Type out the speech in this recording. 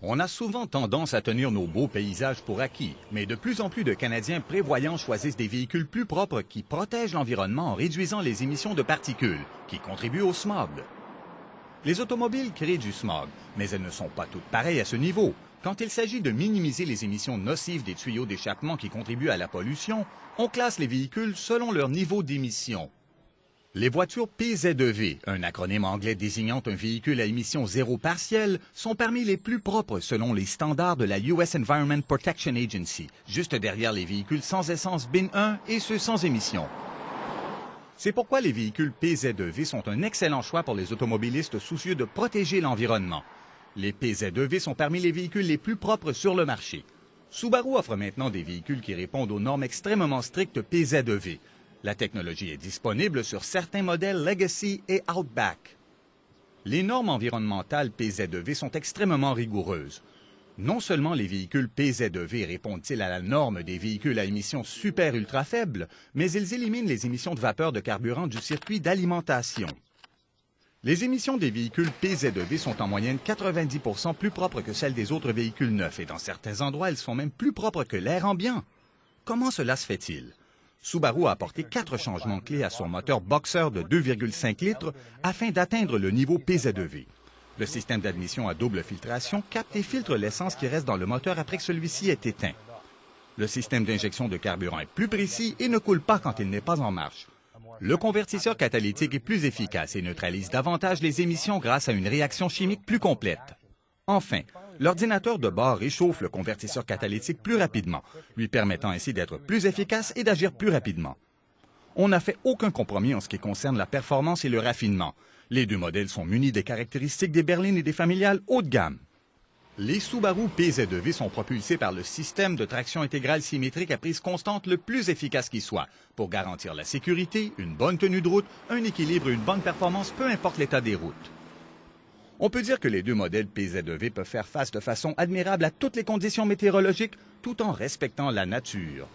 On a souvent tendance à tenir nos beaux paysages pour acquis, mais de plus en plus de Canadiens prévoyants choisissent des véhicules plus propres qui protègent l'environnement en réduisant les émissions de particules, qui contribuent au smog. Les automobiles créent du smog, mais elles ne sont pas toutes pareilles à ce niveau. Quand il s'agit de minimiser les émissions nocives des tuyaux d'échappement qui contribuent à la pollution, on classe les véhicules selon leur niveau d'émission. Les voitures PZEV, un acronyme anglais désignant un véhicule à émission zéro partielle, sont parmi les plus propres selon les standards de la US Environment Protection Agency, juste derrière les véhicules sans essence BIN 1 et ceux sans émission. C'est pourquoi les véhicules PZEV sont un excellent choix pour les automobilistes soucieux de protéger l'environnement. Les PZEV sont parmi les véhicules les plus propres sur le marché. Subaru offre maintenant des véhicules qui répondent aux normes extrêmement strictes PZEV. La technologie est disponible sur certains modèles Legacy et Outback. Les normes environnementales PZEV sont extrêmement rigoureuses. Non seulement les véhicules PZEV répondent-ils à la norme des véhicules à émissions super ultra faibles, mais ils éliminent les émissions de vapeur de carburant du circuit d'alimentation. Les émissions des véhicules PZEV sont en moyenne 90% plus propres que celles des autres véhicules neufs et dans certains endroits, elles sont même plus propres que l'air ambiant. Comment cela se fait-il? Subaru a apporté 4 changements clés à son moteur Boxer de 2,5 litres afin d'atteindre le niveau PZEV. Le système d'admission à double filtration capte et filtre l'essence qui reste dans le moteur après que celui-ci est éteint. Le système d'injection de carburant est plus précis et ne coule pas quand il n'est pas en marche. Le convertisseur catalytique est plus efficace et neutralise davantage les émissions grâce à une réaction chimique plus complète. Enfin, l'ordinateur de bord réchauffe le convertisseur catalytique plus rapidement, lui permettant ainsi d'être plus efficace et d'agir plus rapidement. On n'a fait aucun compromis en ce qui concerne la performance et le raffinement. Les deux modèles sont munis des caractéristiques des berlines et des familiales haut de gamme. Les Subaru PZEV sont propulsés par le système de traction intégrale symétrique à prise constante le plus efficace qui soit, pour garantir la sécurité, une bonne tenue de route, un équilibre et une bonne performance, peu importe l'état des routes. On peut dire que les deux modèles PZEV peuvent faire face de façon admirable à toutes les conditions météorologiques tout en respectant la nature.